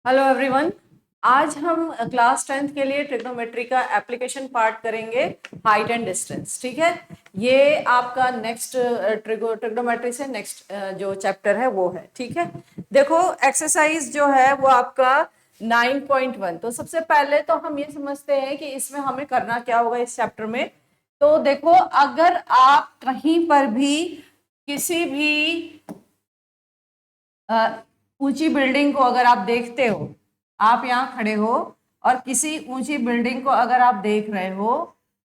Hello everyone. आज हम class 10th के लिए ट्रिग्नोमेट्री का एप्लीकेशन पार्ट करेंगे, हाइट एंड डिस्टेंस। ठीक है, ये आपका नेक्स्ट ट्रिग्नोमेट्री से नेक्स्ट जो चैप्टर है वो है। ठीक है, देखो एक्सरसाइज जो है वो आपका 9.1। तो सबसे पहले तो हम ये समझते हैं कि इसमें हमें करना क्या होगा इस चैप्टर में। तो देखो, अगर आप कहीं पर भी किसी भी ऊंची बिल्डिंग को अगर आप देखते हो, आप यहाँ खड़े हो और किसी ऊंची बिल्डिंग को अगर आप देख रहे हो,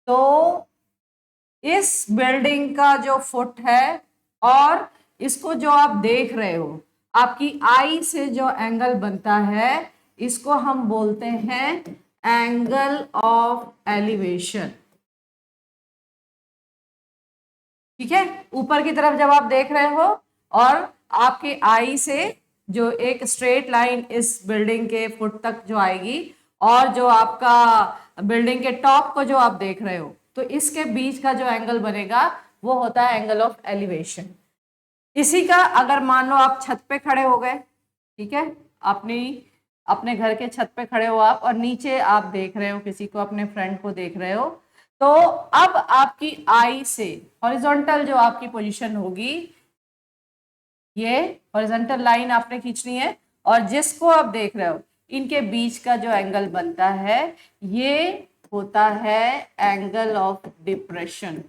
तो इस बिल्डिंग का जो फुट है और इसको जो आप देख रहे हो, आपकी आई से जो एंगल बनता है, इसको हम बोलते हैं एंगल ऑफ एलिवेशन। ठीक है, ऊपर की तरफ जब आप देख रहे हो और आपके आई से जो एक स्ट्रेट लाइन इस बिल्डिंग के फुट तक जो आएगी और जो आपका बिल्डिंग के टॉप को जो आप देख रहे हो, तो इसके बीच का जो एंगल बनेगा वो होता है एंगल ऑफ एलिवेशन। इसी का अगर मान लो आप छत पे खड़े हो गए, ठीक है, अपनी अपने घर के छत पे खड़े हो आप और नीचे आप देख रहे हो किसी को, अपने फ्रेंड को देख रहे हो, तो अब आपकी आई से हॉरिजॉन्टल जो आपकी पोजीशन होगी, ये हॉरिजॉन्टल लाइन आपने खींचनी है और जिसको आप देख रहे हो इनके बीच का जो एंगल बनता है ये होता है एंगल ऑफ डिप्रेशन।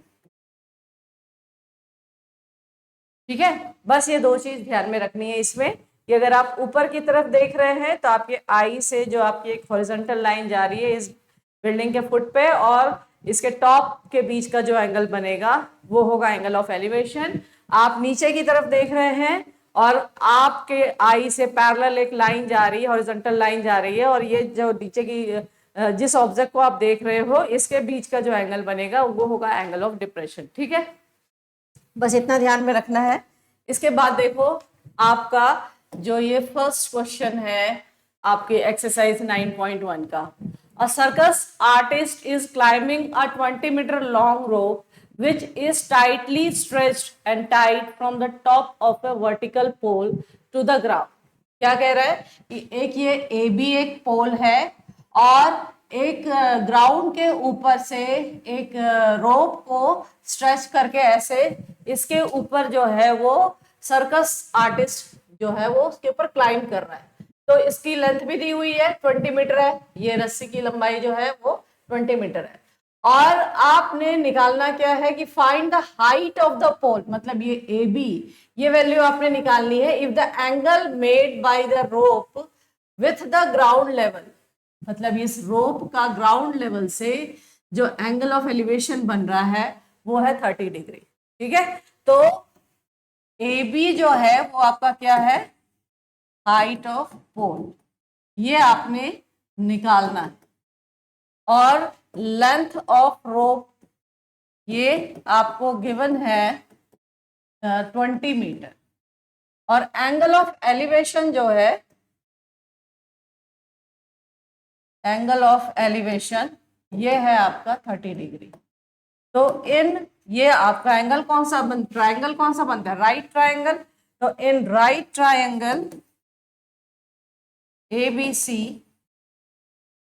ठीक है, बस ये दो चीज ध्यान में रखनी है इसमें कि अगर आप ऊपर की तरफ देख रहे हैं तो आपके आई से जो आपकी एक हॉरिजॉन्टल लाइन जा रही है इस बिल्डिंग के फुट पे और इसके टॉप के बीच का जो एंगल बनेगा वो होगा एंगल ऑफ एलिवेशन। आप नीचे की तरफ देख रहे हैं और आपके आई से पैरेलल एक लाइन जा रही है, हॉरिजॉन्टल लाइन जा रही है, और ये जो नीचे की जिस ऑब्जेक्ट को आप देख रहे हो इसके बीच का जो एंगल बनेगा वो होगा एंगल ऑफ डिप्रेशन। ठीक है, बस इतना ध्यान में रखना है। इसके बाद देखो, आपका जो ये फर्स्ट क्वेश्चन है आपके एक्सरसाइज 9.1 का, अ circus artist is climbing a 20-meter long rope which is tightly stretched and tied from the top of a vertical pole to the ground। क्या कह रहा है कि एक ये ए बी एक पोल है और एक ग्राउंड के ऊपर से एक रोप को स्ट्रेच करके ऐसे इसके ऊपर जो है वो सर्कस आर्टिस्ट जो है वो उसके ऊपर क्लाइंब कर रहा है। तो इसकी लेंथ भी दी हुई है 20 मीटर है, ये रस्सी की लंबाई जो है वो 20 मीटर है। और आपने निकालना क्या है कि find the height of the pole, मतलब ये ए बी, ये वैल्यू आपने निकालनी है if the angle made by the rope with the ground level, मतलब इस रोप का ग्राउंड लेवल से जो एंगल ऑफ एलिवेशन बन रहा है वो है 30 डिग्री। ठीक है, तो ए बी जो है वो आपका क्या है, हाइट ऑफ पोल, ये आपने निकालना है। और लेंथ ऑफ रोप ये आपको गिवन है 20 मीटर, और एंगल ऑफ एलिवेशन जो है, एंगल ऑफ एलिवेशन ये है आपका 30 डिग्री। तो इन ये आपका एंगल कौन सा ट्राइंगल कौन सा बनता है, राइट ट्राइंगल। तो इन राइट ट्राइंगल ABC,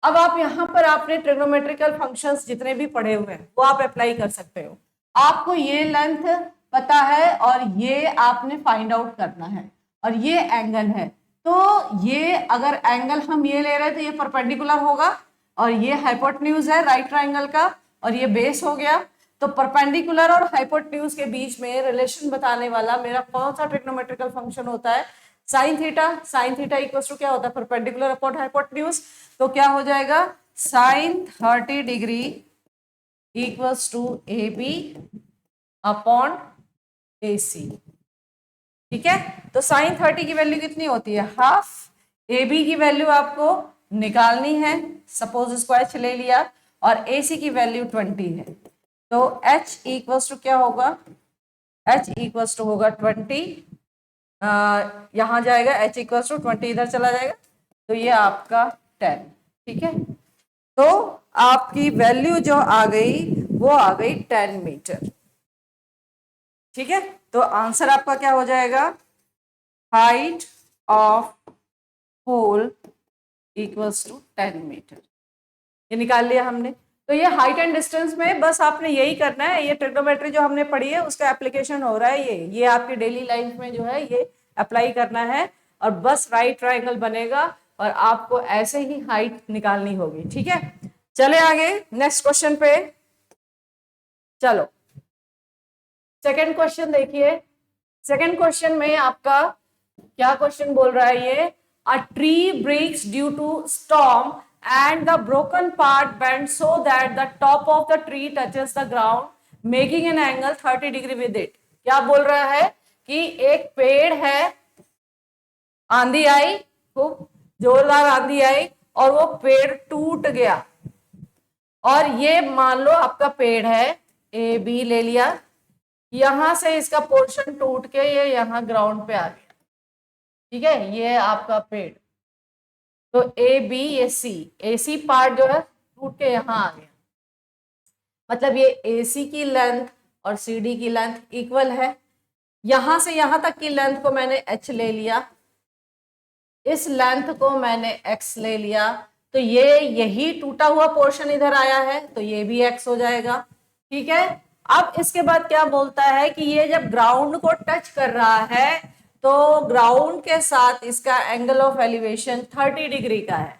अब आप यहां पर आपने ट्रिग्नोमेट्रिकल फंक्शंस जितने भी पढ़े हुए हैं वो आप अप्लाई कर सकते हो। आपको ये लेंथ पता है और ये आपने फाइंड आउट करना है और ये एंगल है। तो ये अगर एंगल हम ये ले रहे हैं तो ये परपेंडिकुलर होगा और ये हाइपोटेन्यूज है राइट ट्राइंगल का और ये बेस हो गया। तो परपेंडिकुलर और हाइपोटेन्यूज के बीच में रिलेशन बताने वाला मेरा कौन सा ट्रिग्नोमेट्रिकल फंक्शन होता है, sine theta. Sine theta equals to क्या होता है, परपेंडिकुलर अपॉन हाइपोटेन्यूज। तो क्या हो जाएगा, sine 30 degree equals to A B upon A C. ठीक है, तो साइन 30 की वैल्यू कितनी होती है, हाफ। ए बी की वैल्यू आपको निकालनी है, सपोज इसको एच ले लिया, और ए सी की वैल्यू 20 है। तो एच इक्वल्स टू क्या होगा, एच इक्वल्स टू होगा 20, यहां जाएगा एच इक्वल्स टू 20, इधर चला जाएगा तो ये आपका 10। ठीक है, तो आपकी वैल्यू जो आ गई वो आ गई 10 मीटर। ठीक है, तो आंसर आपका क्या हो जाएगा, height of pole equals to 10 metre. ये निकाल लिया हमने। तो ये हाइट एंड डिस्टेंस में बस आपने यही करना है, ये ट्रिग्नोमेट्री जो हमने पढ़ी है उसका एप्लीकेशन हो रहा है, ये आपकी डेली लाइफ में जो है ये अप्लाई करना है और बस राइट ट्रायंगल बनेगा और आपको ऐसे ही हाइट निकालनी होगी। ठीक है, चले आगे नेक्स्ट क्वेश्चन पे। चलो सेकंड क्वेश्चन देखिए। सेकंड क्वेश्चन में आपका क्या क्वेश्चन बोल रहा है ये, a tree breaks due to storm and the broken part bends so that the top of the tree touches the ground making an angle 30 degree with it। क्या बोल रहा है कि एक पेड़ है, आंधी आई, खूब जोरदार आंधी आई और वो पेड़ टूट गया, और ये मान लो आपका पेड़ है ए बी ले लिया, यहां से इसका पोर्शन टूट के ये यहां ग्राउंड पे आ गया। ठीक है, ये आपका पेड़, तो ए बी ये सी पार्ट जो है टूट के यहां आ गया, मतलब ये ए सी की लेंथ और सी डी की लेंथ इक्वल है। यहां से यहां तक की लेंथ को मैंने एच ले लिया, इस लेंथ को मैंने एक्स ले लिया, तो ये यही टूटा हुआ पोर्शन इधर आया है तो ये भी एक्स हो जाएगा। ठीक है, अब इसके बाद क्या बोलता है कि ये जब ग्राउंड को टच कर रहा है तो ग्राउंड के साथ इसका एंगल ऑफ एलिवेशन 30 डिग्री का है।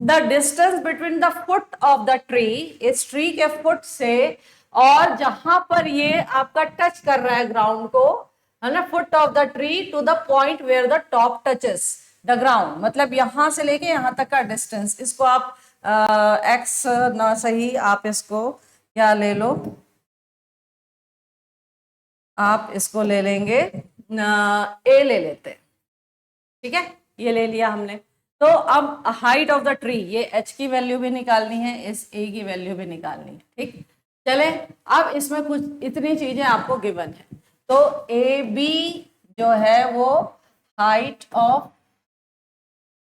The distance between the foot of the tree, इस ट्री के फुट से और जहां पर ये आपका टच कर रहा है ग्राउंड को, है ना, foot of the tree to the point where the top touches the ground, मतलब यहां से लेके यहां तक का डिस्टेंस, इसको आप एक्स ना सही, आप इसको क्या ले लो, आप इसको ले लेंगे ए ले लेते हैं। ठीक है, ये ले लिया हमने। तो अब हाइट ऑफ द ट्री, ये एच की वैल्यू भी निकालनी है, इस ए की वैल्यू भी निकालनी है। ठीक, चले अब इसमें कुछ इतनी चीजें आपको गिवन है। तो ए बी जो है वो हाइट ऑफ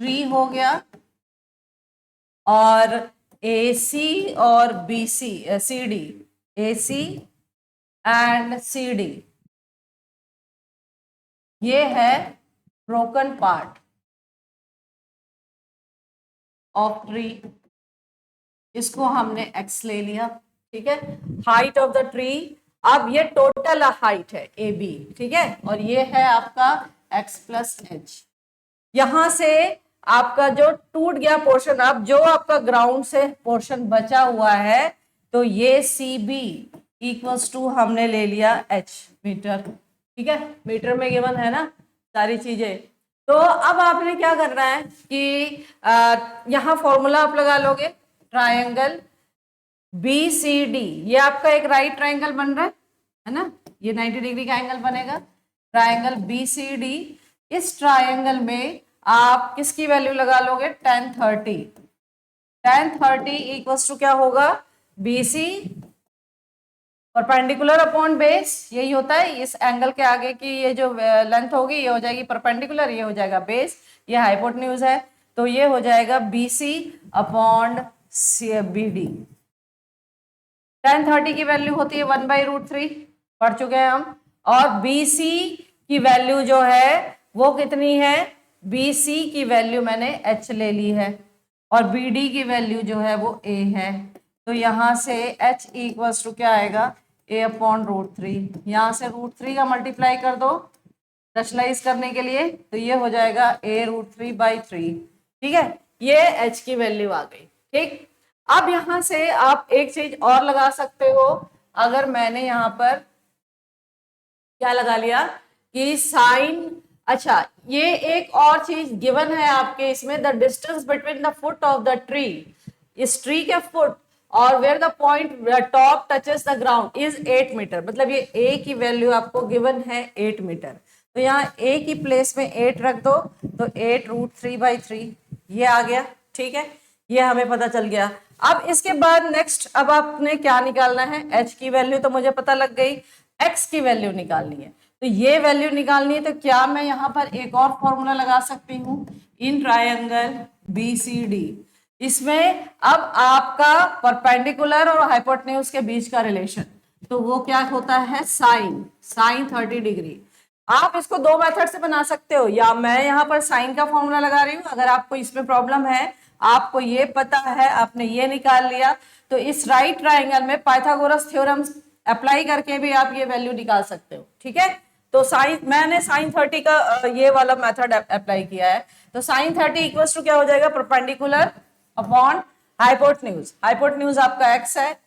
ट्री हो गया, और ए सी और B C C D, A C and C D, ये है ब्रोकन पार्ट ऑफ ट्री, इसको हमने x ले लिया। ठीक है, हाइट ऑफ द ट्री, अब ये टोटल हाइट है ए बी, ठीक है, और ये है आपका x प्लस एच। यहां से आपका जो टूट गया पोर्शन, अब जो आपका ग्राउंड से पोर्शन बचा हुआ है, तो ये सी बी इक्वल्स टू हमने ले लिया h मीटर। ठीक है, मीटर में गिवन है ना सारी चीजें। तो अब आपने क्या करना है कि यहाँ फॉर्मूला आप लगा लोगे, ट्रायंगल बी सी डी, ये आपका एक राइट ट्रायंगल बन रहा है ना, ये 90 डिग्री का एंगल बनेगा, ट्रायंगल बी सी डी। इस ट्रायंगल में आप किसकी वैल्यू लगा लोगे, tan 30, tan 30 इक्वल्स टू क्या होगा, B C perpendicular upon base, यही होता है, इस एंगल के आगे की ये जो लेंथ होगी ये हो जाएगी परपेंडिकुलर, ये हो जाएगा बेस, ये हाइपोटेन्यूज है, तो ये हो जाएगा B C upon B D. tan 30 की वैल्यू होती है 1/√3, पढ़ चुके हैं हम, और बी सी की वैल्यू जो है वो कितनी है, बी सी की वैल्यू मैंने h ले ली है, और बी डी की वैल्यू जो है वो a है, तो यहां से h इक्वल्स टू क्या आएगा, a/√3, यहाँ से √3 का मल्टीप्लाई कर दो रैशनलाइज करने के लिए, तो ये हो जाएगा a√3/3। ठीक है, ये h की वैल्यू आ गई। ठीक, अब यहां से आप एक चीज और लगा सकते हो, अगर मैंने यहाँ पर क्या लगा लिया कि साइन, अच्छा ये एक और चीज गिवन है आपके इसमें, the distance between the foot of the tree, इस ट्री के फुट और where the point top touches the ground is 8 metre, मतलब ये a की वैल्यू आपको गिवन है 8 मीटर, तो यहाँ a की प्लेस में 8 रख दो, तो 8√3/3 ये आ गया। ठीक है, ये हमें पता चल गया। अब इसके बाद नेक्स्ट, अब आपने क्या निकालना है, h की वैल्यू तो मुझे पता लग गई, x की वैल्यू निकालनी है, तो ये वैल्यू निकालनी है, तो क्या मैं यहाँ पर एक और फॉर्मूला लगा सकती हूँ, in triangle B C D, इसमें अब आपका परपेंडिकुलर और हाइपोटेन्यूज के बीच का रिलेशन, तो वो क्या होता है, साइन 30 डिग्री। आप इसको दो मेथड से बना सकते हो, या मैं यहाँ पर साइन का फॉर्मूला लगा रही हूँ, अगर आपको इसमें प्रॉब्लम है, आपको ये पता है, आपने ये निकाल लिया, तो इस राइट ट्राइंगल में पाइथागोरस थ्योरम अप्लाई करके भी आप ये वैल्यू निकाल सकते हो। ठीक है, तो साइन, मैंने साइन 30 का ये वाला मेथड अप्लाई किया है, तो साइन 30 इक्वल्स टू क्या हो जाएगा, परपेंडिकुलर अपॉन हाइपोटेन्यूज। हाइपोटेन्यूज आपका x है,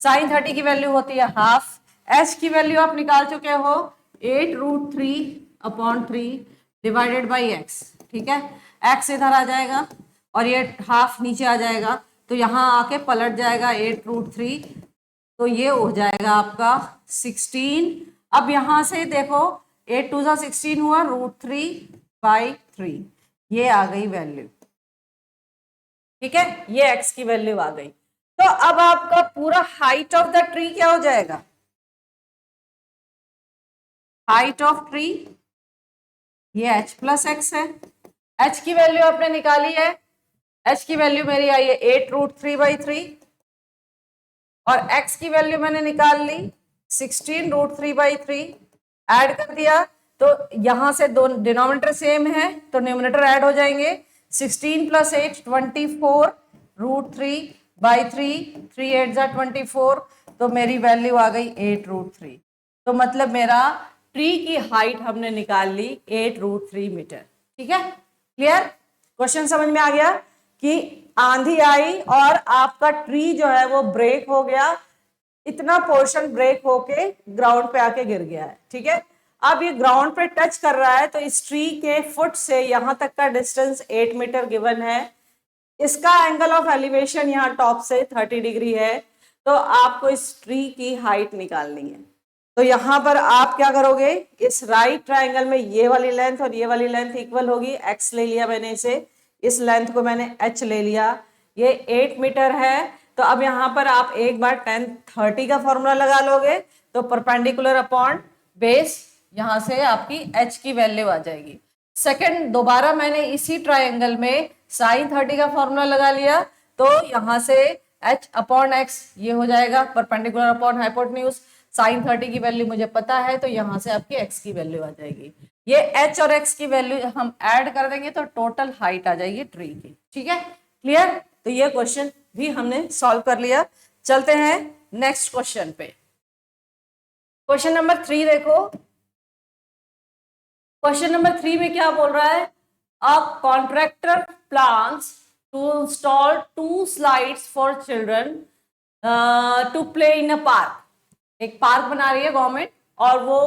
साइन 30 की वैल्यू होती है हाफ, h की वैल्यू आप निकाल चुके हो 8√3/3 डिवाइडेड बाई x। ठीक है, x इधर आ जाएगा और ये हाफ नीचे आ जाएगा, तो यहाँ आके पलट जाएगा 8√3, तो ये हो जाएगा आपका 16। अब यहां से देखो 8 2 16 हुआ, √3/3, ये आ गई वैल्यू। ठीक है, ये x की वैल्यू आ गई। तो अब आपका पूरा हाइट ऑफ द ट्री क्या हो जाएगा, हाइट ऑफ ट्री ये h प्लस x है। h की वैल्यू आपने निकाली है, h की वैल्यू मेरी आई है 8√3/3 और x की वैल्यू मैंने निकाल ली 16√3/3, ऐड कर दिया, तो यहां से दो डिनोमिनेटर सेम है तो न्यूमरेटर ऐड हो जाएंगे। 16 + 8 24 √3/3, 3 8 जा 24, तो मेरी वैल्यू आ गई 8√3। तो मतलब मेरा ट्री की हाइट हमने निकाल ली 8√3 मीटर। ठीक है, क्लियर, क्वेश्चन समझ में आ गया कि आंधी आई और आपका ट्री जो है वो ब्रेक हो गया, इतना पोर्शन ब्रेक होके ग्राउंड पे आके गिर गया है। ठीक है, अब ये ग्राउंड पे टच कर रहा है, तो इस ट्री के फुट से यहां तक का डिस्टेंस 8 मीटर गिवन है। इसका एंगल ऑफ एलिवेशन यहाँ टॉप से 30 डिग्री है, तो आपको इस ट्री की हाइट निकालनी है। तो यहां पर आप क्या करोगे, इस राइट ट्राइंगल में ये वाली लेंथ और ये वाली लेंथ इक्वल होगी, x ले लिया मैंने इसे, इस लेंथ को मैंने h ले लिया, ये 8 मीटर है। तो अब यहां पर आप एक बार tan 30 का फॉर्मूला लगा लोगे, तो परपेंडिकुलर अपॉन बेस, यहां से आपकी h की वैल्यू आ जाएगी। सेकंड, दोबारा मैंने इसी ट्राइंगल में साइन 30 का फॉर्मूला लगा लिया, तो यहां से h/x ये हो जाएगा परपेंडिकुलर अपॉन हाइपोटेन्यूज। साइन 30 की वैल्यू मुझे पता है, तो यहां से आपकी x की वैल्यू आ जाएगी। ये h और x की वैल्यू हम ऐड कर देंगे तो टोटल हाइट आ जाएगी ट्री की। ठीक है, क्लियर, तो ये क्वेश्चन भी हमने सॉल्व कर लिया। चलते हैं नेक्स्ट क्वेश्चन पे। क्वेश्चन नंबर 3 देखो, क्वेश्चन नंबर 3 में क्या बोल रहा है, a contractor plans to install 2 slides for children to play in a park. एक पार्क बना रही है गवर्नमेंट, और वो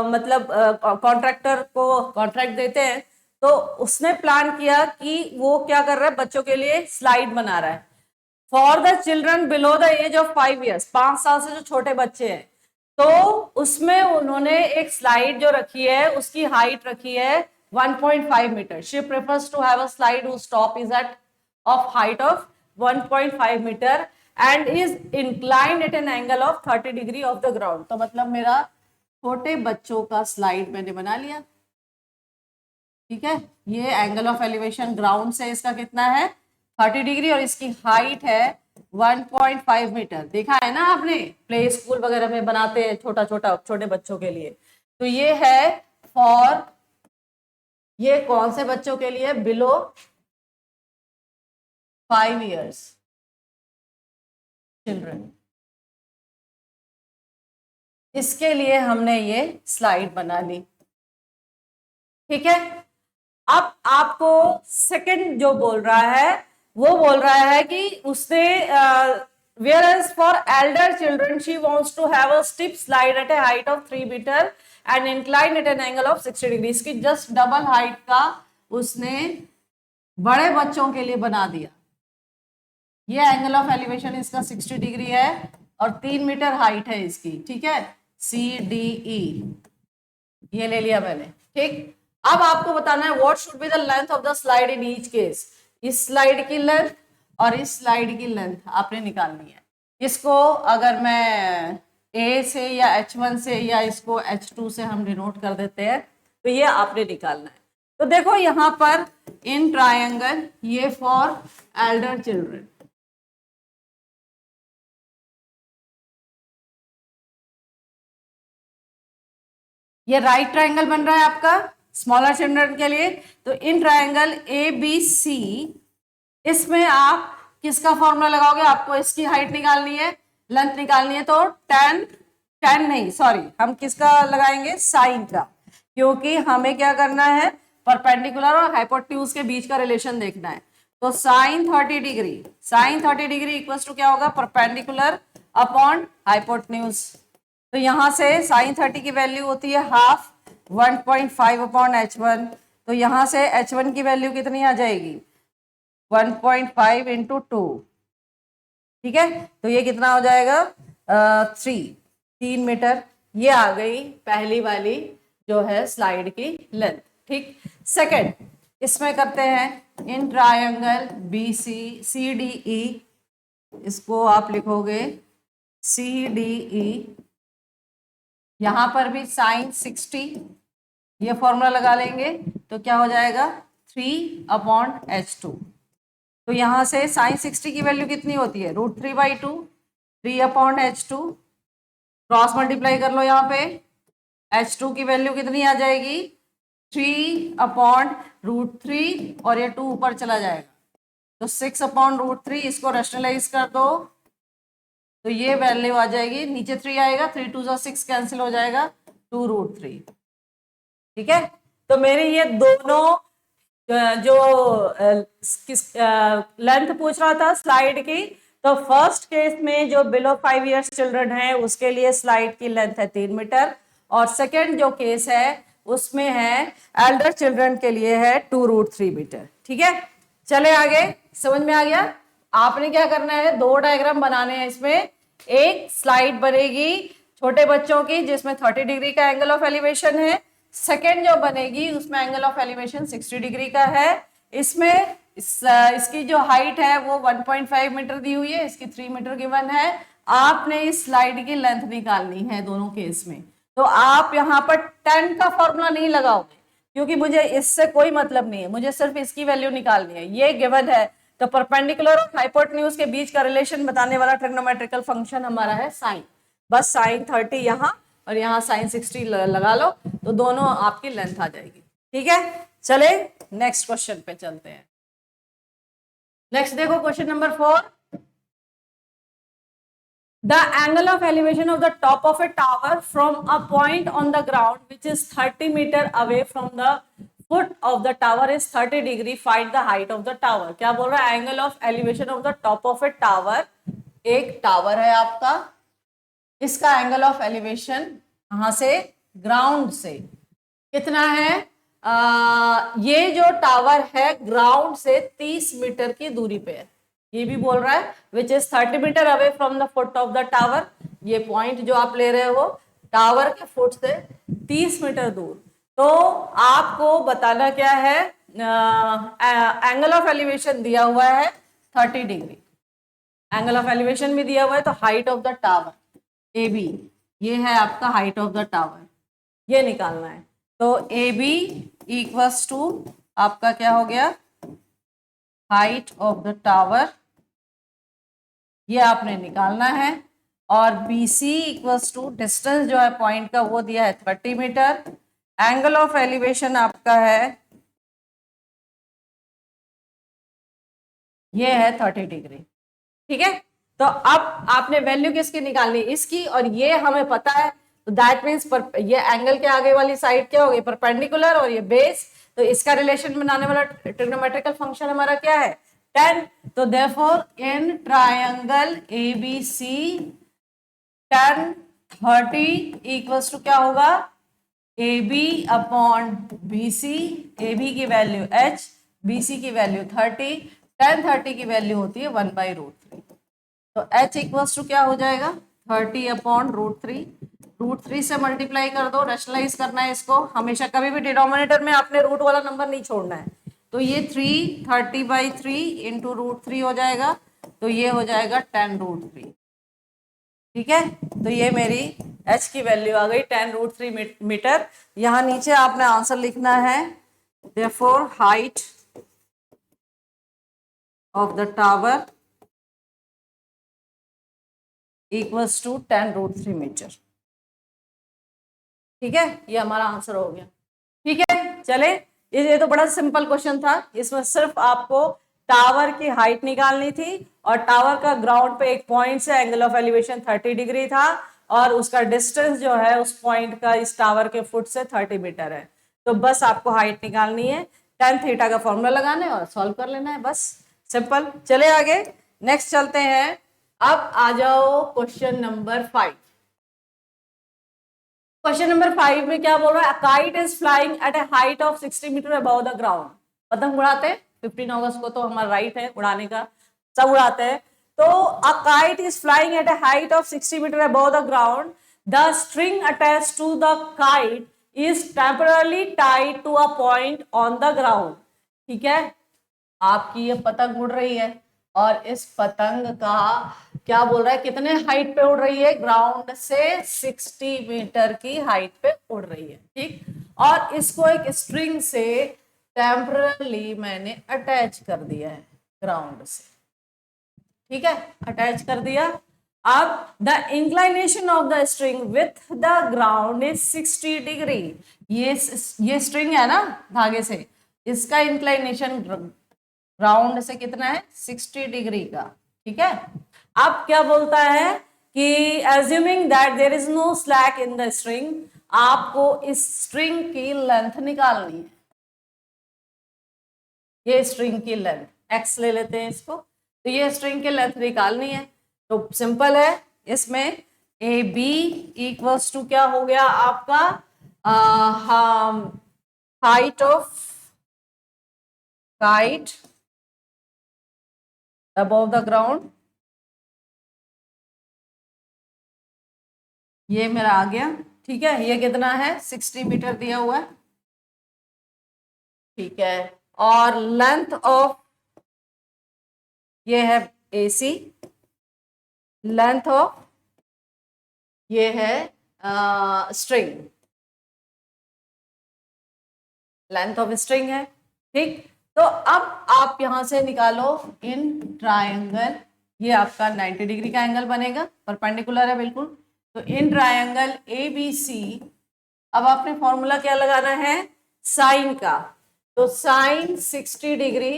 मतलब कॉन्ट्रैक्टर को कॉन्ट्रैक्ट देते हैं, तो उसने प्लान किया कि वो क्या कर रहा है, बच्चों के लिए स्लाइड बना रहा है for the children below the age of 5 years, 5 साल से जो छोटे बच्चे हैं। तो उसमें उन्होंने एक स्लाइड जो रखी है उसकी हाइट रखी है 1.5 metre. She prefers to have a slide whose top is at of height of 1.5 metre and is inclined at an angle of 30 degree of the ground. तो मतलब मेरा छोटे बच्चों का स्लाइड मैंने बना लिया। ठीक है, ये एंगल ऑफ एलिवेशन ग्राउंड से इसका कितना है 30 डिग्री, और इसकी हाइट है 1.5 मीटर। देखा है ना आपने, प्ले स्कूल वगैरह में बनाते हैं छोटा छोटा छोटे बच्चों के लिए। तो ये है फॉर, ये कौन से बच्चों के लिए, बिलो 5 ईयर्स चिल्ड्रन, इसके लिए हमने ये स्लाइड बना ली। ठीक है, अब आपको सेकंड जो बोल रहा है वो बोल रहा है कि उसने whereas for elder children she wants to have a steep slide at a height of 3 meter and inclined at an angle of 60 degree. इसकी जस्ट डबल हाइट का उसने बड़े बच्चों के लिए बना दिया। ये एंगल ऑफ एलिवेशन इसका 60 डिग्री है और 3 मीटर हाइट है इसकी। ठीक है, CDE ये ले लिया मैंने। ठीक, अब आपको बताना है what should be the length of the slide in each case. इस स्लाइड की लेंथ और इस स्लाइड की लेंथ आपने निकालनी है। इसको अगर मैं A से या H1 से या इसको H2 से हम डिनोट कर देते हैं, तो ये आपने निकालना है। तो देखो यहां पर इन ट्रायंगल, ये फॉर एल्डर चिल्ड्रन, ये राइट ट्रायंगल बन रहा है आपका स्मॉलर चिल्ड्रन के लिए। तो इन ट्रायंगल ए बी सी, इसमें आप किसका फॉर्मूला लगाओगे? आपको इसकी हाइट निकालनी है, लेंथ निकालनी है, तो टेन, टेन नहीं सॉरी, हम किसका लगाएंगे? साइन का, क्योंकि हमें क्या करना है? परपेंडिकुलर और हाइपोटेन्यूज के बीच का रिलेशन देखना है। तो sine 30 degree, sine 30 degree equals to क्या होगा? Perpendicular upon hypotenuse. तो यहां से साइन 30 की वैल्यू होती है हाफ 1.5 अपॉन H1। तो यहां से H1 की वैल्यू कितनी आ जाएगी? 1.5 इंटू 2, ठीक है। तो ये कितना हो जाएगा? 3 मीटर। ये आ गई पहली वाली जो है स्लाइड की लेंथ, ठीक। सेकंड, इसमें करते हैं in triangle B C C D E, इसको आप लिखोगे सी डी ई, यहां पर भी साइन 60, ये फॉर्मूला लगा लेंगे तो क्या हो जाएगा? 3/H2। तो यहां से साइन 60 की वैल्यू कितनी होती है? √3/2, 3/H2, क्रॉस मल्टीप्लाई कर लो यहाँ पे, H2 की वैल्यू कितनी आ जाएगी? 3/√3, और ये 2 ऊपर चला जाएगा तो 6/√3, इसको रेशनलाइज कर दो तो ये वैल्यू आ जाएगी, नीचे 3 आएगा, 3 2 6 कैंसिल हो जाएगा, 2√3, ठीक है। तो मेरी ये दोनों जो किस लेंथ पूछ रहा था स्लाइड की, तो फर्स्ट केस में जो बिलो 5 इयर्स चिल्ड्रन है उसके लिए स्लाइड की लेंथ है 3 मीटर, और सेकंड जो केस है उसमें है एल्डर चिल्ड्रन के लिए है 2√3 मीटर, ठीक है। चले आगे, समझ में आ गया? आपने क्या करना है? 2 डायग्राम बनाने हैं इसमें। एक स्लाइड बनेगी छोटे बच्चों की जिसमें 30 डिग्री का एंगल ऑफ एलिवेशन है, सेकेंड जो बनेगी उसमें एंगल ऑफ एलिवेशन 60 डिग्री का है। इसमें इसकी जो हाइट है वो 1.5 मीटर दी हुई है, इसकी 3 मीटर गिवन है। आपने इस स्लाइड की लेंथ निकालनी है दोनों केस में। तो आप यहाँ पर 10 का फॉर्मूला नहीं लगाओगे क्योंकि मुझे इससे कोई मतलब नहीं है, मुझे सिर्फ इसकी वैल्यू निकालनी है, ये गिवन है। तो परपेंडिकुलर और हाइपोटेन्यूज के बीच का रिलेशन बताने वाला ट्रिग्नोमेट्रिकल फंक्शन हमारा है साइन। बस साइन 30 यहाँ और यहाँ साइन 60 लगा लो तो दोनों आपकी लेंथ आ जाएगी, ठीक है। चले नेक्स्ट क्वेश्चन पे चलते हैं। नेक्स्ट देखो question number 4। The angle of elevation of the top of a tower from a point on the ground which is 30 meter away from the foot of the tower is 30 degree. Find the height of the tower. क्या बोल रहा है? Angle of elevation of the top of A tower. एक tower है आपका, इसका angle of elevation कहां से? ग्राउंड से कितना है? ये जो टावर है ग्राउंड से 30 मीटर की दूरी पे है। ये भी बोल रहा है which is 30 metre away from the foot of the tower. ये पॉइंट जो आप ले रहे हो टावर के फुट से 30 मीटर दूर। तो आपको बताना क्या है? एंगल ऑफ एलिवेशन दिया हुआ है 30 डिग्री, एंगल ऑफ एलिवेशन भी दिया हुआ है, तो height of the tower A B, ये है आपका हाइट ऑफ द टावर, ये निकालना है। तो ए बी इक्वल्स टू आपका क्या हो गया? हाइट ऑफ द टावर, ये आपने निकालना है। और B C equals to distance जो है पॉइंट का वो दिया है 30 मीटर, एंगल ऑफ एलिवेशन आपका है ये है 30 डिग्री, ठीक है। तो अब आपने वैल्यू किसकी निकालनी? इसकी, और ये हमें पता है, तो दैट मीन्स ये एंगल के आगे वाली साइड क्या होगी? परपेंडिकुलर, और ये बेस, तो इसका रिलेशन बनाने वाला ट्रिग्नोमेट्रिकल फंक्शन हमारा क्या है? 10। तो therefore in triangle A B C 10 30 equals to क्या होगा? A B upon B C, A B की वैल्यू h, बी सी की वैल्यू 30, 10 30 की वैल्यू होती है 1/√3। तो h इक्वल्स टू क्या हो जाएगा? 30/√3, √3 से मल्टीप्लाई कर दो, रेशनलाइज करना है इसको, हमेशा कभी भी डिनोमिनेटर में आपने रूट वाला नंबर नहीं छोड़ना है। तो ये 30/3 इंटू √3 हो जाएगा, तो ये हो जाएगा 10√3, ठीक है। तो ये मेरी h की वैल्यू आ गई 10√3 मीटर। यहां नीचे आपने आंसर लिखना है therefore height of the tower equals to 10√3 metre. ठीक है, ये हमारा आंसर हो गया। ठीक है, चले, ये तो बड़ा सिंपल क्वेश्चन था। इसमें सिर्फ आपको टावर की हाइट निकालनी थी और टावर का ग्राउंड पे एक पॉइंट से एंगल ऑफ एलिवेशन 30 डिग्री था और उसका डिस्टेंस जो है उस पॉइंट का इस टावर के फुट से 30 मीटर है। तो बस आपको हाइट निकालनी है, tan थीटा का फॉर्मूला लगाना है और सॉल्व कर लेना है, बस सिंपल। चले आगे, नेक्स्ट चलते हैं। अब आ जाओ क्वेश्चन नंबर 5। क्वेश्चन नंबर 5 में क्या बोल रहा है? Kite is flying at a height of 60 metre above the ground. पतंग उड़ाते हैं 15 अगस्त को, तो हमारा राइट है उड़ाने का, सब उड़ाते हैं। तो a kite is flying at a height of 60 metre above the ground, the string attached to the kite is temporarily tied to a point on the ground. ठीक है, आपकी ये पतंग उड़ रही है और इस पतंग का क्या बोल रहा है, कितने हाइट पे उड़ रही है? ग्राउंड से 60 मीटर की हाइट पे उड़ रही है। ठीक, और इसको एक स्ट्रिंग से टेम्पररली मैंने अटैच कर दिया है ग्राउंड से। ठीक है, अटैच कर दिया। अब the inclination of the string with the ground is 60 degree. ये स्ट्रिंग है ना धागे से, इसका इंक्लाइनेशन ग्राउंड से कितना है? 60 डिग्री का। ठीक है, अब क्या बोलता है कि assuming that there is no slack in the string, आपको इस स्ट्रिंग की लेंथ निकालनी है। ये स्ट्रिंग की लेंथ x ले लेते हैं इसको, तो ये स्ट्रिंग की लेंथ निकालनी है। तो सिंपल है, इसमें ए बी इक्वल्स टू क्या हो गया आपका? Height of kite above the ground, ये मेरा आ गया। ठीक है, ये कितना है? 60 मीटर दिया हुआ है। ठीक है, और लेंथ ऑफ ये है AC, लेंथ ऑफ ये है स्ट्रिंग, लेंथ ऑफ स्ट्रिंग है। ठीक, तो अब आप यहां से निकालो इन ट्रायंगल, ये आपका 90 डिग्री का एंगल बनेगा, परपेंडिकुलर है बिल्कुल। तो इन ट्रायंगल ABC अब आपने फॉर्मूला क्या लगाना है? साइन का। तो साइन 60 डिग्री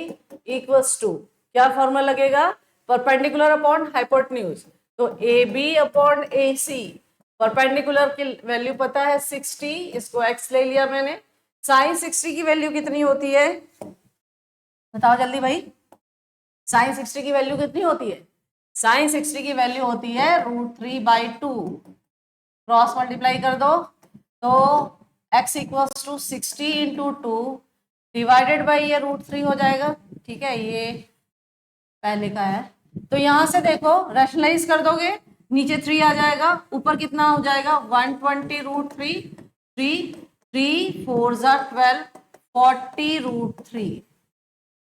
इक्वल्स टू क्या फॉर्मूला लगेगा? Perpendicular upon hypotenuse. तो AB अपॉन AC, परपेंडिकुलर की वैल्यू पता है 60, इसको x ले लिया मैंने। साइन 60 की वैल्यू कितनी होती है? बताओ जल्दी भाई, साइन 60 की वैल्यू कितनी होती है? साइन 60 की वैल्यू होती है √3/2। क्रॉस मल्टीप्लाई कर दो तो x equals to 60 into 2 divided by ये √3 हो जाएगा। ठीक है, ये पहले का है। तो यहां से देखो, रैशनलाइज कर दोगे, नीचे 3 आ जाएगा, ऊपर कितना हो जाएगा? 120 √3, 3 4 12, 40 √3,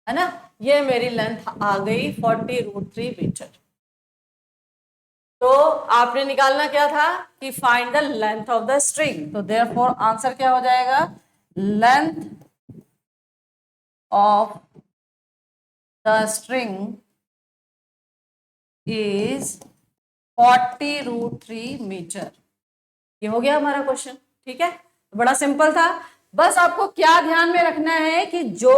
है ना? ये मेरी लेंथ आ गई 40 √3 मीटर। तो आपने निकालना क्या था कि find the length of the string. तो देयरफॉर आंसर क्या हो जाएगा? Length of the string is 40 √3 metre. ये हो गया हमारा क्वेश्चन। ठीक है, बड़ा सिंपल था। बस आपको क्या ध्यान में रखना है कि जो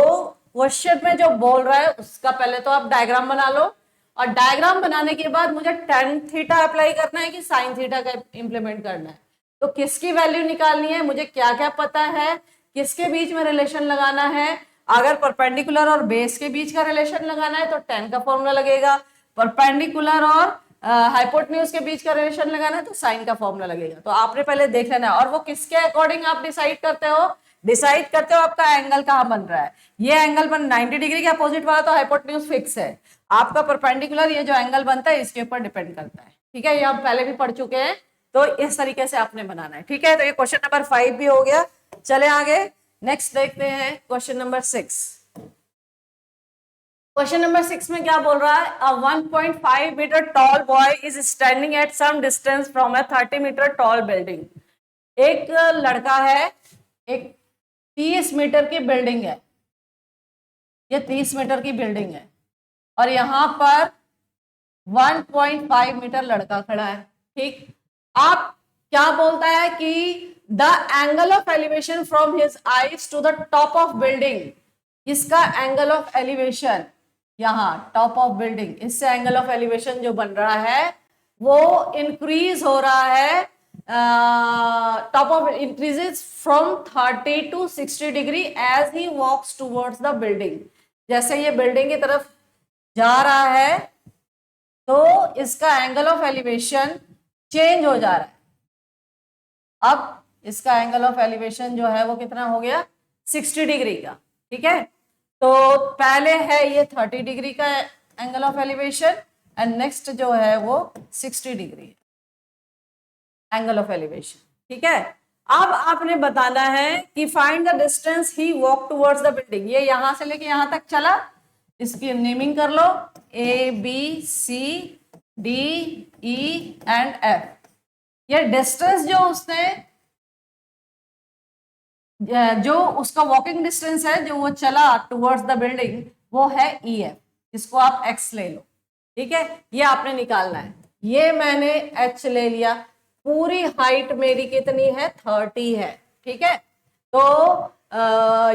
क्वेश्चन में जो बोल रहा है उसका पहले तो आप डायग्राम बना लो, और डायग्राम बनाने के बाद मुझे tan थीटा अप्लाई करना है कि sin थीटा का इंप्लीमेंट करना है। तो किसकी वैल्यू निकालनी है, मुझे क्या क्या पता है, किसके बीच में रिलेशन लगाना है। अगर परपेंडिकुलर और बेस के बीच का रिलेशन लगाना है तो tan का फॉर्मूला लगेगा, परपेंडिकुलर और हाइपोटेन्यूज के बीच का रिलेशन लगाना है तो साइन का फॉर्मूला लगेगा। तो आपने पहले देख लेना है, और वो किसके अकॉर्डिंग आप डिसाइड करते हो? डिसाइड करते हो आपका एंगल कहाँ बन रहा है। ये एंगल बन 90 डिग्री के अपोजिट वाला तो हाइपोटेन्यूज फिक्स है, आपका परपेंडिकुलर ये जो एंगल बनता है इसके ऊपर डिपेंड करता है। ठीक है, ये हम पहले भी पढ़ चुके हैं, तो इस तरीके से आपने बनाना है। ठीक है, तो ये क्वेश्चन नंबर 5 भी हो गया। चले आगे, नेक्स्ट देखते हैं क्वेश्चन नंबर 6। क्वेश्चन नंबर 6 में क्या बोल रहा है? A 1.5 metre tall boy is standing at some distance from a 30 metre tall building. एक लड़का है, एक 30 मीटर की बिल्डिंग है, ये 30 मीटर की बिल्डिंग है, और यहां पर 1.5 मीटर लड़का खड़ा है। ठीक, आप क्या बोलता है कि the angle of elevation from his eyes to the top of building, इसका एंगल ऑफ एलिवेशन यहाँ टॉप ऑफ बिल्डिंग, इससे एंगल ऑफ एलिवेशन जो बन रहा है वो इंक्रीज हो रहा है, top of increases from 30 to 60 degree as he walks towards the building. जैसे ये बिल्डिंग की तरफ जा रहा है तो इसका एंगल ऑफ एलिवेशन चेंज हो जा रहा है। अब इसका एंगल ऑफ एलिवेशन जो है वो कितना हो गया, 60 डिग्री का। ठीक है, तो पहले है ये 30 डिग्री का angle of elevation and next जो है वो 60 डिग्री एंगल ऑफ एलिवेशन। ठीक है, अब आपने बताना है कि find the distance he walk towards the building. ये यहां से लेके यहां तक चला, इसकी नेमिंग कर लो A B C D E and F। ये डिस्टेंस जो उसने, जो उसका वॉकिंग डिस्टेंस है जो वो चला टुवर्ड्स द बिल्डिंग वो है EF, इसको आप X ले लो। ठीक है, ये आपने निकालना है। ये मैंने H ले लिया, पूरी हाइट मेरी कितनी है, 30 है। ठीक है, तो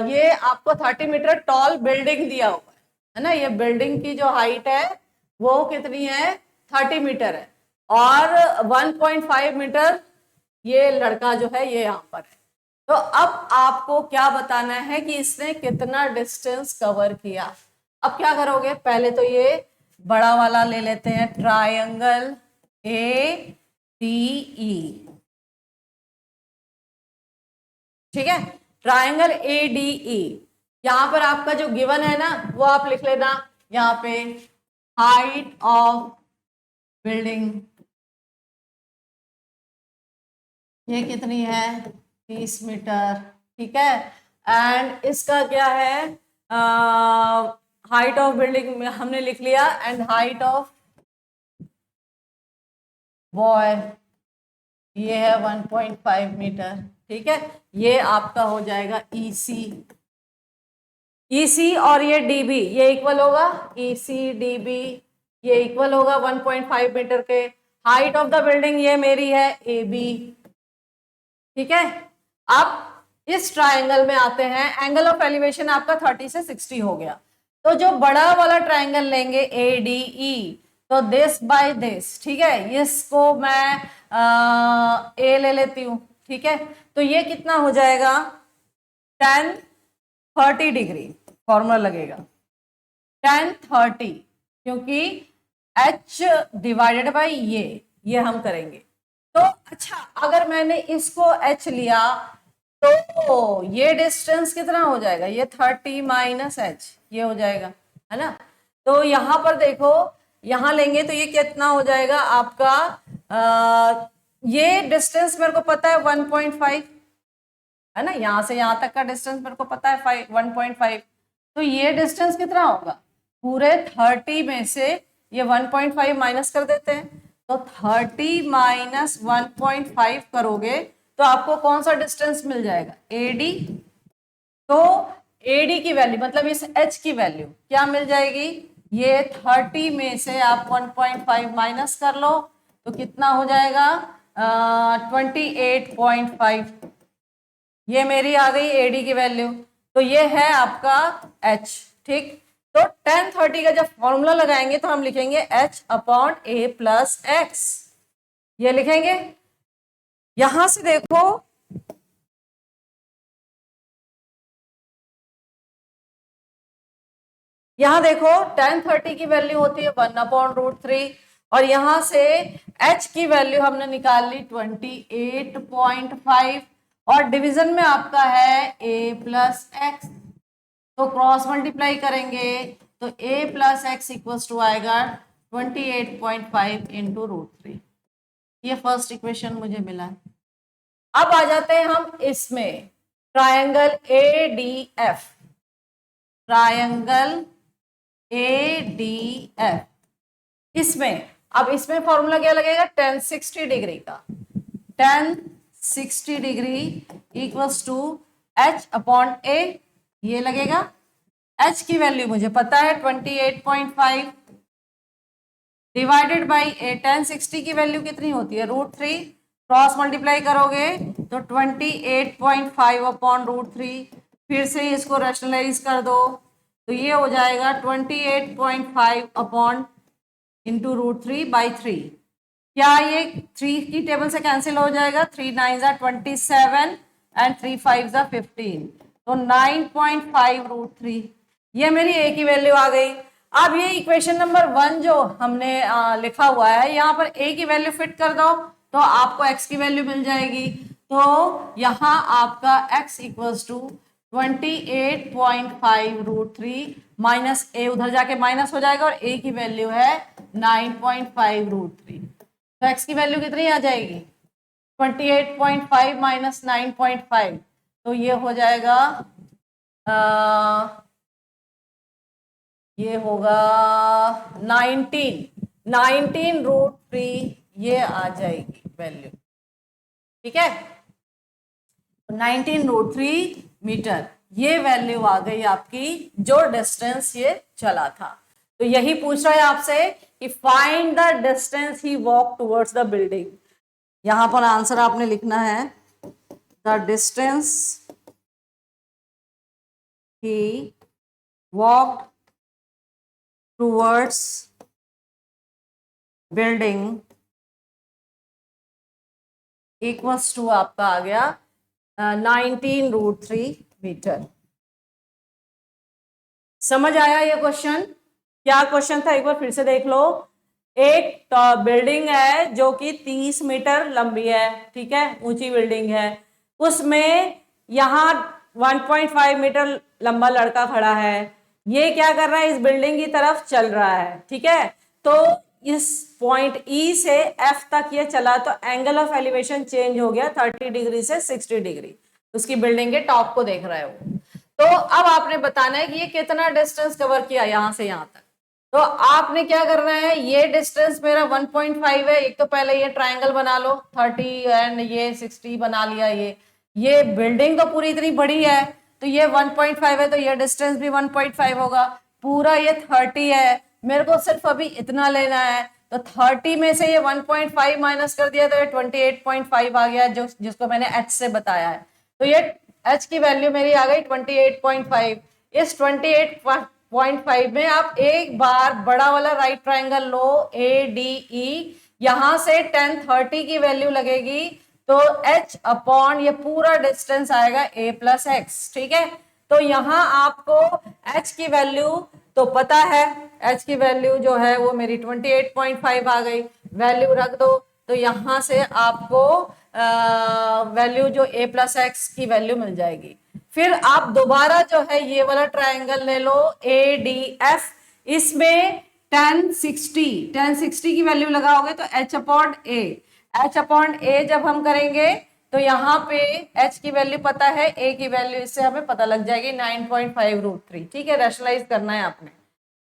ये आपको 30 मीटर टॉल बिल्डिंग दिया हुआ है ना, ये बिल्डिंग की जो हाइट है वो कितनी है, 30 मीटर है, और 1.5 मीटर ये लड़का जो है ये यहाँ पर है। तो अब आपको क्या बताना है कि इसने कितना डिस्टेंस कवर किया। अब क्या करोगे, पहले तो ये बड़ा वाला ले लेते हैं, ट्रायंगल ADE। ठीक है, ट्रायंगल ADE, यहां पर आपका जो गिवन है ना वो आप लिख लेना यहाँ पे, हाइट ऑफ बिल्डिंग ये कितनी है, 30 मीटर। ठीक है, एंड इसका क्या है, हाइट ऑफ बिल्डिंग में हमने लिख लिया, एंड हाइट ऑफ बॉय ये है 1.5 मीटर। ठीक है, ये आपका हो जाएगा EC और ये DB ये इक्वल होगा, EC DB ये इक्वल होगा 1.5 मीटर के। हाइट ऑफ द बिल्डिंग ये मेरी है AB। ठीक है, अब इस ट्रायंगल में आते हैं, एंगल ऑफ एलिवेशन आपका 30 से 60 हो गया, तो जो बड़ा वाला ट्रायंगल लेंगे ADE, तो दिस बाय दिस। ठीक है, इसको मैं A ले लेती हूँ। ठीक है, तो ये कितना हो जाएगा, tan 30 डिग्री, फॉर्मूला लगेगा tan 30, क्योंकि H डिवाइडेड बाई ये हम करेंगे। तो अच्छा, अगर मैंने इसको H लिया तो ये डिस्टेंस कितना हो जाएगा, ये 30 माइनस H ये हो जाएगा, है ना। तो यहां पर देखो, यहां लेंगे तो ये कितना हो जाएगा आपका, ये डिस्टेंस मेरे को पता है 1.5 है ना, यहां से यहां तक का डिस्टेंस मेरे को पता है 1.5, तो ये डिस्टेंस कितना होगा, पूरे 30 में से ये 1.5 माइनस कर देते हैं, तो 30 माइनस 1.5 करोगे तो आपको कौन सा डिस्टेंस मिल जाएगा, AD। तो AD की वैल्यू मतलब इस H की वैल्यू क्या मिल जाएगी, ये 30 में से आप 1.5 माइनस कर लो तो कितना हो जाएगा, 28.5। ये मेरी आ गई AD की वैल्यू, तो ये है आपका H। ठीक, तो tan 30 का जब फॉर्मूला लगाएंगे तो हम लिखेंगे H upon A plus x, ये लिखेंगे। यहां से देखो, यहां देखो tan 30 की वैल्यू होती है 1/√3, और यहां से H की वैल्यू हमने निकाल ली 28.5, और डिवीजन में आपका है A प्लस एक्स, तो क्रॉस मल्टीप्लाई करेंगे तो A plus X equals to आएगा 28.5 इंटू √3। ये फर्स्ट इक्वेशन मुझे मिला है। अब आ जाते हैं हम इसमें, ट्रायंगल ADF, ट्रायंगल ADF, इसमें अब इसमें फॉर्मूला क्या लगेगा, tan 60 डिग्री का, tan 60 degree equals to H upon A, ये लगेगा। H की वैल्यू मुझे पता है 28.5 डिवाइडेड बाई A, tan 60 की वैल्यू कितनी होती है, √3, क्रॉस मल्टीप्लाई करोगे तो 28.5 अपॉन रूट 3, फिर से इसको रैशनलाइज कर दो तो ये हो जाएगा 28.5 अपॉन इंटू रूट 3/3। क्या ये 3 की टेबल से कैंसिल हो जाएगा? 3 9 27 एंड 3 5 15, तो 9.5 रूट 3, ये मेरी ए की वैल्यू आ गई। अब ये इक्वेशन नंबर 1 जो हमने लिखा हुआ है, यहाँ पर ए की वैल्यू फिट कर दो तो आपको एक्स की वैल्यू मिल जाएगी। तो यहाँ आपका x equals to 28.5 root 3 minus A, उधर जाके माइनस हो जाएगा और ए की वैल्यू है 9.5 रूट 3। तो x की वैल्यू कितनी आ जाएगी? 28.5 माइनस 9.5, तो ये हो जाएगा ये होगा 19 रूट 3, ये आ जाएगी वैल्यू। ठीक है, 19 रूट 3 मीटर, ये वैल्यू आ गई आपकी जो डिस्टेंस ये चला था। तो यही पूछ रहा है आपसे कि find the distance he walk towards the building. यहां पर आंसर आपने लिखना है the distance he walk towards building equals to आपका आ गया 19 रूट 3 मीटर। समझ आया ये क्वेश्चन? क्या क्वेश्चन था एक बार फिर से देख लो। एक बिल्डिंग है जो कि 30 मीटर लंबी है, ठीक है, ऊंची बिल्डिंग है, उसमें यहाँ 1.5 मीटर लंबा लड़का खड़ा है, ये क्या कर रहा है? इस बिल्डिंग की तरफ चल रहा है, ठीक है। तो इस पॉइंट ई से एफ तक ये चला तो एंगल ऑफ एलिवेशन चेंज हो गया 30 डिग्री से 60 डिग्री, उसकी बिल्डिंग के टॉप को देख रहा है वो। तो अब आपने बताना है कि ये कितना डिस्टेंस कवर किया यहां से यहां तक। तो आपने क्या करना है, ये डिस्टेंस मेरा 1.5 है, एक तो पहले ये ट्रायंगल बना लो 30 एंड ये 60 बना लिया। ये बिल्डिंग तो पूरी इतनी बड़ी है तो ये 1.5 है, तो ये डिस्टेंस भी 1.5 होगा। पूरा ये 30 है, मेरे को सिर्फ अभी इतना लेना है, तो 30 में से ये 1.5 माइनस कर दिया तो ये 28.5 आ गया, जो जिसको मैंने h से बताया है। तो ये h की वैल्यू मेरी आ गई 28.5। इस 28.5 में आप एक बार बड़ा वाला राइट ट्रायंगल लो ADE, यहां से 1030 की वैल्यू लगेगी तो h अपॉन ये पूरा डिस्टेंस आएगा a प्लस एक्स। ठीक है, तो यहां आपको h की वैल्यू तो पता है, h की वैल्यू जो है वो मेरी 28.5 आ गई, वैल्यू रख दो तो यहां से आपको वैल्यू जो a प्लस एक्स की वैल्यू मिल जाएगी। फिर आप दोबारा जो है ये वाला ट्रायंगल ले लो ADF, इसमें 1060 की वैल्यू लगाओगे तो h अपॉन ए जब हम करेंगे तो यहाँ पे h की वैल्यू पता है, a की वैल्यू इससे हमें पता लग जाएगी 9.5 रूट 3। ठीक है, रैशनलाइज करना है आपने।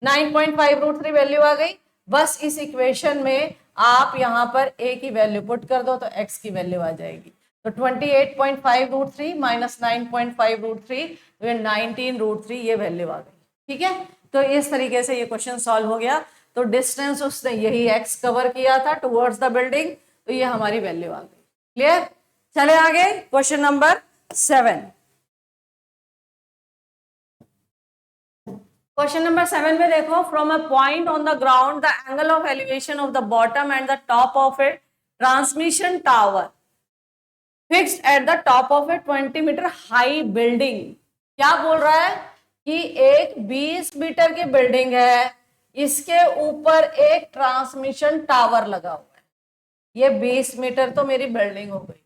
9.5 रूट 3 वैल्यू आ गई, बस इस इक्वेशन में आप यहाँ पर a की वैल्यू पुट कर दो तो x की वैल्यू आ जाएगी। तो 28.5 रूट 3 माइनस 9.5 रूट 3, तो ये 19 रूट 3 ये वैल्यू आ गई। ठीक है, तो इस तरीके से ये क्वेश्चन सॉल्व हो गया। तो डिस्टेंस उसने यही x कवर किया था टुवर्ड्स द बिल्डिंग, तो ये हमारी वैल्यू आ गई। क्लियर? चले आगे, क्वेश्चन नंबर 7। क्वेश्चन नंबर 7 में देखो, from a point on the ground the angle of elevation of the bottom and the top of it transmission tower fixed at the top of a 20 metre high building. क्या बोल रहा है कि एक 20 metre की building है, इसके ऊपर एक ट्रांसमिशन टावर लगा हुआ है। ये 20 मीटर तो मेरी बिल्डिंग हो गई,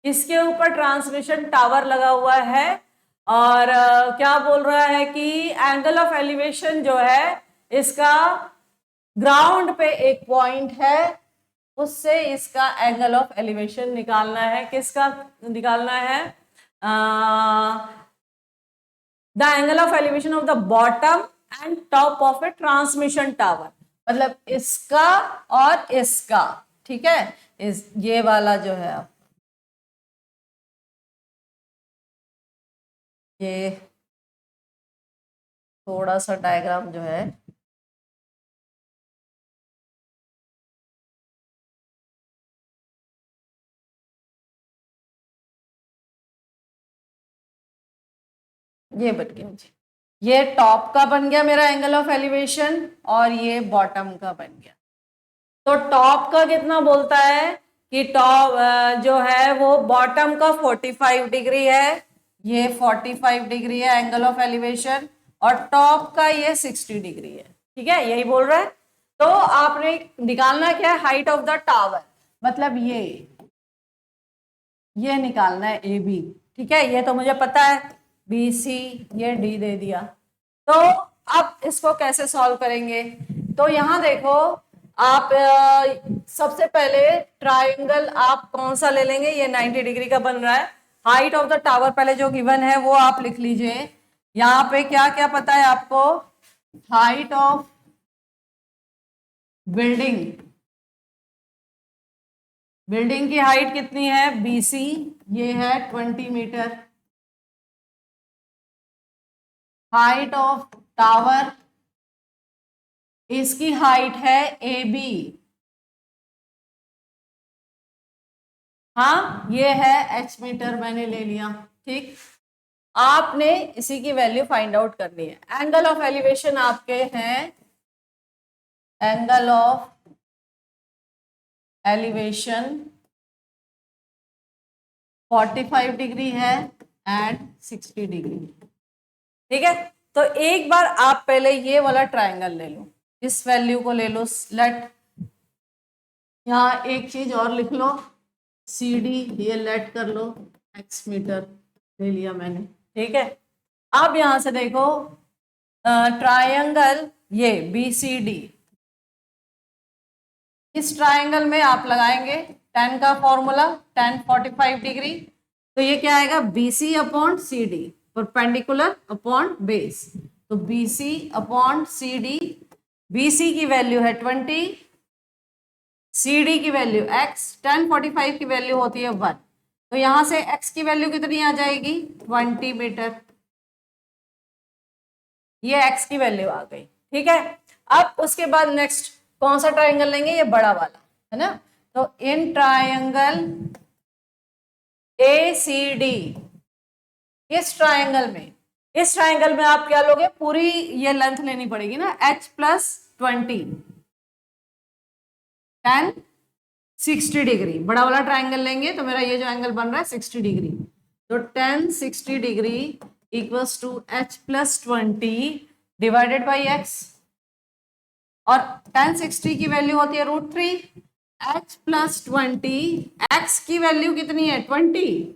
इसके ऊपर ट्रांसमिशन टावर लगा हुआ है और क्या बोल रहा है कि एंगल ऑफ एलिवेशन जो है इसका ग्राउंड पे एक पॉइंट है, उससे इसका एंगल ऑफ एलिवेशन निकालना है। किसका निकालना है? The angle of elevation of the bottom and top of A transmission tower, मतलब इसका और इसका। ठीक है, इस ये वाला जो है ये थोड़ा सा डायग्राम जो है ये बन गया जी, ये टॉप का बन गया मेरा एंगल ऑफ एलिवेशन और ये बॉटम का बन गया। तो टॉप का कितना बोलता है कि टॉप जो है वो बॉटम का 45 डिग्री है, ये 45 डिग्री है एंगल ऑफ एलिवेशन, और टॉप का ये 60 डिग्री है। ठीक है, यही बोल रहा है। तो आपने निकालना क्या है, हाइट ऑफ द टावर, मतलब ये निकालना है ए बी। ठीक है, ये तो मुझे पता है, बी सी, ये डी दे दिया। तो अब इसको कैसे सॉल्व करेंगे, तो यहां देखो आप सबसे पहले ट्रायंगल आप कौन सा ले लेंगे, ये 90 डिग्री का बन रहा है। हाइट ऑफ द टावर पहले जो गिवन है वो आप लिख लीजिए। यहाँ पे क्या क्या पता है आपको, हाइट ऑफ बिल्डिंग की हाइट कितनी है, बीसी, ये है 20 मीटर। हाइट ऑफ टावर, इसकी हाइट है ए बी, हाँ ये है एच मीटर, मैंने ले लिया। ठीक, आपने इसी की वैल्यू फाइंड आउट करनी है। एंगल ऑफ एलिवेशन आपके हैं, एंगल ऑफ एलिवेशन 45 डिग्री है एंड 60 डिग्री। ठीक है, तो एक बार आप पहले ये वाला ट्रायंगल ले लो, इस वैल्यू को ले लो, लेट, यहाँ एक चीज और लिख लो, सी डी, ये लेट कर लो, एक्स मीटर ले लिया मैंने। ठीक है, अब यहां से देखो ट्रायंगल ये बी सी डी, इस ट्रायंगल में आप लगाएंगे tan का फॉर्मूला, tan 45 डिग्री, तो ये क्या आएगा, B C upon C D, perpendicular upon base. तो B C upon C D, B C की वैल्यू है 20, सी डी की वैल्यू x, tan 45 की वैल्यू होती है 1, तो यहां से x की वैल्यू कितनी आ जाएगी, 20 मीटर, ये x की वैल्यू आ गई। ठीक है, अब उसके बाद नेक्स्ट कौन सा ट्रायंगल लेंगे, ये बड़ा वाला है ना। तो in triangle A C D, इस ट्रायंगल में आप क्या लोगे, पूरी ये लेंथ लेनी पड़ेगी ना, h प्लस 20, tan 60 डिग्री, बड़ा वाला ट्रायंगल लेंगे तो मेरा ये जो एंगल बन रहा है 60 डिग्री, तो tan 60 degree equals to h plus 20 divided by x, और tan 60 की वैल्यू होती है √3, h प्लस 20, x की वैल्यू कितनी है 20,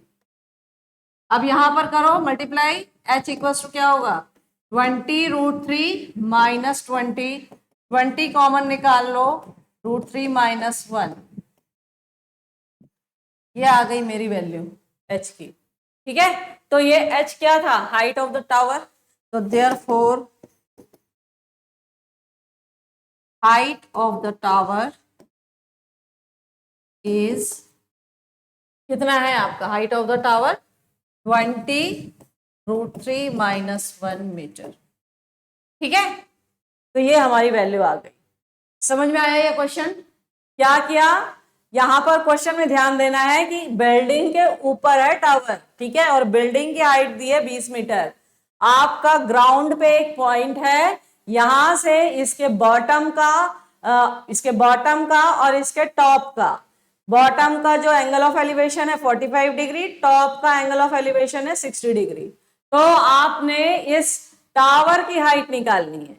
अब यहां पर करो मल्टीप्लाई, h इक्वल्स टू क्या होगा 20 √3 माइनस 20 कॉमन निकाल लो, √3 माइनस 1, ये आ गई मेरी वैल्यू h की। ठीक है, तो ये h क्या था, हाइट ऑफ द टावर, तो therefore height of the tower is, कितना है आपका height of the tower, 20 √3 minus 1 metre. ठीक है, तो ये हमारी वैल्यू आ गई। समझ में आया ये क्वेश्चन, क्या किया, यहां पर क्वेश्चन में ध्यान देना है कि बिल्डिंग के ऊपर है टावर, ठीक है, और बिल्डिंग की हाइट दी है 20 मीटर, आपका ग्राउंड पे एक पॉइंट है, यहां से इसके बॉटम का और इसके टॉप का, बॉटम का जो एंगल ऑफ एलिवेशन है 45 डिग्री, टॉप का एंगल ऑफ एलिवेशन है 60 डिग्री। तो आपने इस टावर की हाइट निकालनी है,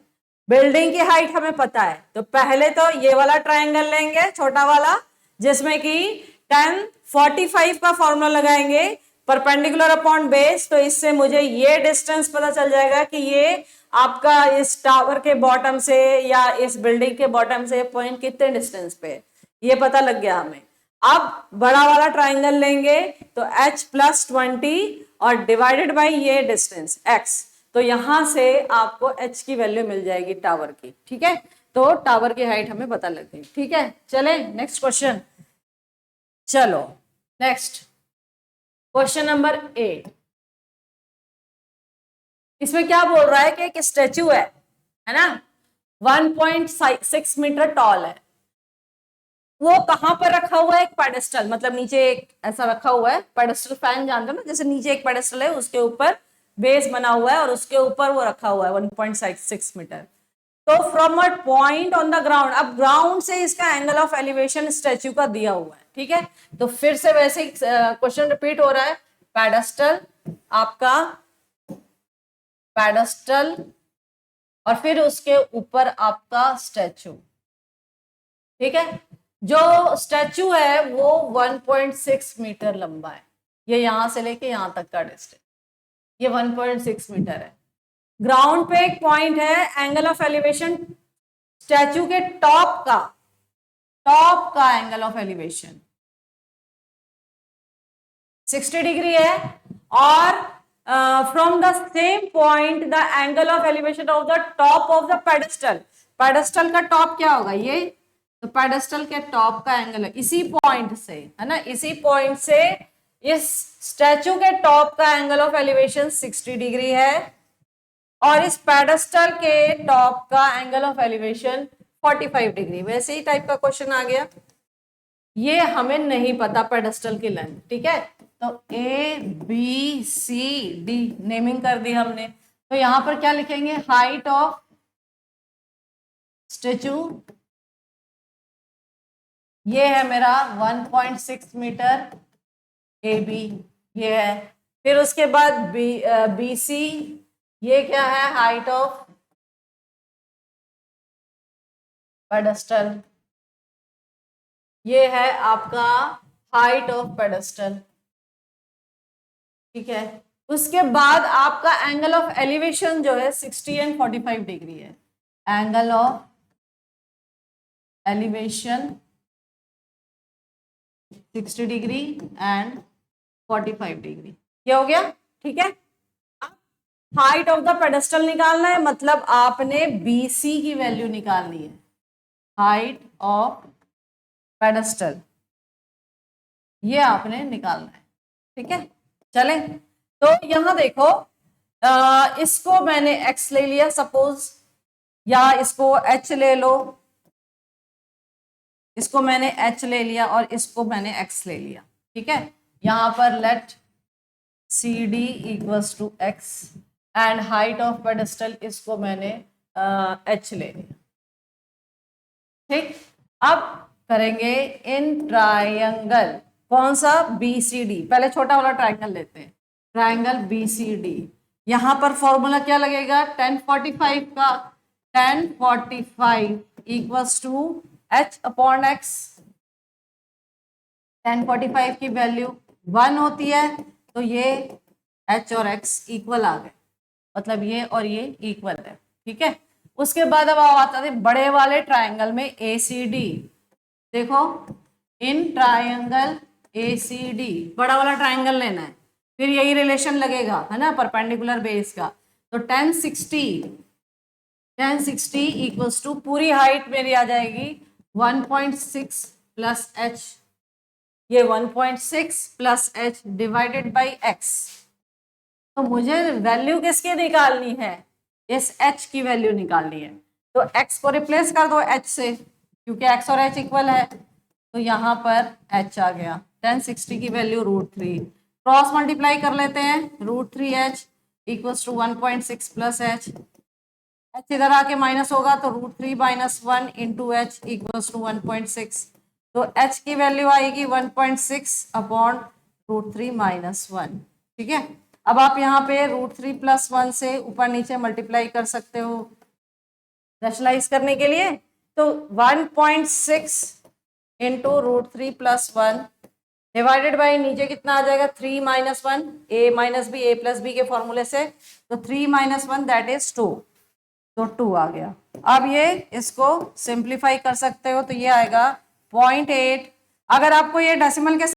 बिल्डिंग की हाइट हमें पता है, तो पहले तो ये वाला ट्रायंगल लेंगे छोटा वाला, जिसमें कि tan 45 का फॉर्मूला लगाएंगे, परपेंडिकुलर अपॉन बेस, तो इससे मुझे ये डिस्टेंस पता चल जाएगा कि ये आपका इस टावर के बॉटम से या इस बिल्डिंग के बॉटम से पॉइंट कितने डिस्टेंस पे है, ये पता लग गया हमें। अब बड़ा वाला ट्राइंगल लेंगे तो h प्लस 20 और डिवाइडेड बाई ये डिस्टेंस x, तो यहां से आपको h की वैल्यू मिल जाएगी टावर की। ठीक है, तो टावर की हाइट हमें पता लग गई। ठीक है, चले नेक्स्ट क्वेश्चन। चलो नेक्स्ट क्वेश्चन नंबर 8, इसमें क्या बोल रहा है कि एक स्टैचू है ना, 1.6 मीटर टॉल है, वो कहां पर रखा हुआ है, एक पेडेस्टल, मतलब नीचे एक ऐसा रखा हुआ है पेडेस्टल, फैन जानते हो ना, जैसे नीचे एक पेडेस्टल है उसके ऊपर बेस बना हुआ है और उसके ऊपर वो रखा हुआ है 1.6 मीटर। तो from a point on the ground, अब ग्राउंड से इसका एंगल ऑफ एलिवेशन स्टैच्यू का दिया हुआ है, ठीक है। तो फिर से वैसे ही क्वेश्चन रिपीट हो रहा है, पेडेस्टल, आपका पेडेस्टल और फिर उसके ऊपर आपका स्टैचू, ठीक है। जो स्टैचू है वो 1.6 मीटर लंबा है, ये यहां से लेके यहां तक का डिस्टेंस, ये 1.6 मीटर है। ग्राउंड पे एक पॉइंट है, एंगल ऑफ एलिवेशन स्टैचू के टॉप का एंगल ऑफ एलिवेशन 60 डिग्री है, और from the same point the angle of elevation of the top of the pedestal, pedestal का टॉप क्या होगा ये, तो पेडेस्टल के टॉप का एंगल है इसी पॉइंट से, है ना, इसी पॉइंट से इस स्टैचू के टॉप का एंगल ऑफ एलिवेशन 60 डिग्री है, और इस पेडेस्टल के टॉप का एंगल ऑफ एलिवेशन 45 डिग्री। वैसे ही टाइप का क्वेश्चन आ गया, ये हमें नहीं पता पेडेस्टल की लेंथ, ठीक है। तो A B C D naming कर दी हमने, तो यहां पर क्या लिखेंगे, हाइट ऑफ स्टैचू, ये है मेरा 1.6 मीटर ए बी, ये है। फिर उसके बाद बी सी, ये क्या है, हाइट ऑफ पेडेस्टल, ये है आपका हाइट ऑफ पेडेस्टल, ठीक है। उसके बाद आपका एंगल ऑफ एलिवेशन जो है 60 एंड 45 डिग्री है, angle of elevation 60 degree and 45 degree, ये हो गया, ठीक है। हाइट ऑफ द पेडेस्टल निकालना है, मतलब आपने BC की वैल्यू निकालनी है, हाइट ऑफ पेडेस्टल ये आपने निकालना है, ठीक है। चले, तो यहां देखो, इसको मैंने x ले लिया सपोज, या इसको h ले लो, इसको मैंने h ले लिया और इसको मैंने x ले लिया, ठीक है। यहां पर let CD equals to x and height of pedestal इसको मैंने h ले लिया, ठीक। अब करेंगे इन ट्रायंगल, कौन सा, BCD, पहले छोटा वाला ट्रायंगल लेते हैं, ट्रायंगल BCD। यहां पर फॉर्मूला क्या लगेगा, tan 45 का, tan 45 equals to h upon x, tan 45 की वैल्यू 1 होती है, तो ये h और x इक्वल आ गए, मतलब ये और ये इक्वल है, ठीक है। उसके बाद अब आता है बड़े वाले ट्रायंगल में ACD, देखो इन ट्रायंगल ACD बड़ा वाला ट्रायंगल लेना है, फिर यही रिलेशन लगेगा, है ना, परपेंडिकुलर बेस का। तो tan 60 इक्वल्स टू पूरी हाइट मेरी आ जाएगी 1.6 प्लस h, ये 1.6 plus h divided by x। तो मुझे वैल्यू किसकी निकालनी है, इस h की वैल्यू निकालनी है, तो x को रिप्लेस कर दो h से, क्योंकि x और h इक्वल है, तो यहां पर h आ गया, tan 60 की वैल्यू √3, क्रॉस मल्टीप्लाई कर लेते हैं, √3h equals to 1.6 plus h, h इधर आके माइनस होगा तो √3 minus 1 into H equals to 1.6, तो h की वैल्यू आएगी 1.6 अपॉन √3 माइनस 1, ठीक है। अब आप यहाँ पे √3 प्लस 1 से ऊपर नीचे मल्टीप्लाई कर सकते हो रैशनलाइज करने के लिए, तो 1.6 इंटू √3 प्लस 1 डिवाइडेड बाई नीचे कितना आ जाएगा, 3 minus 1, a minus B, a plus B के फॉर्मूले से, तो 3 माइनस 1 दैट इज 2, तो 2 आ गया। अब ये इसको सिंप्लीफाई कर सकते हो, तो ये आएगा 0.8, अगर आपको ये डेसिमल के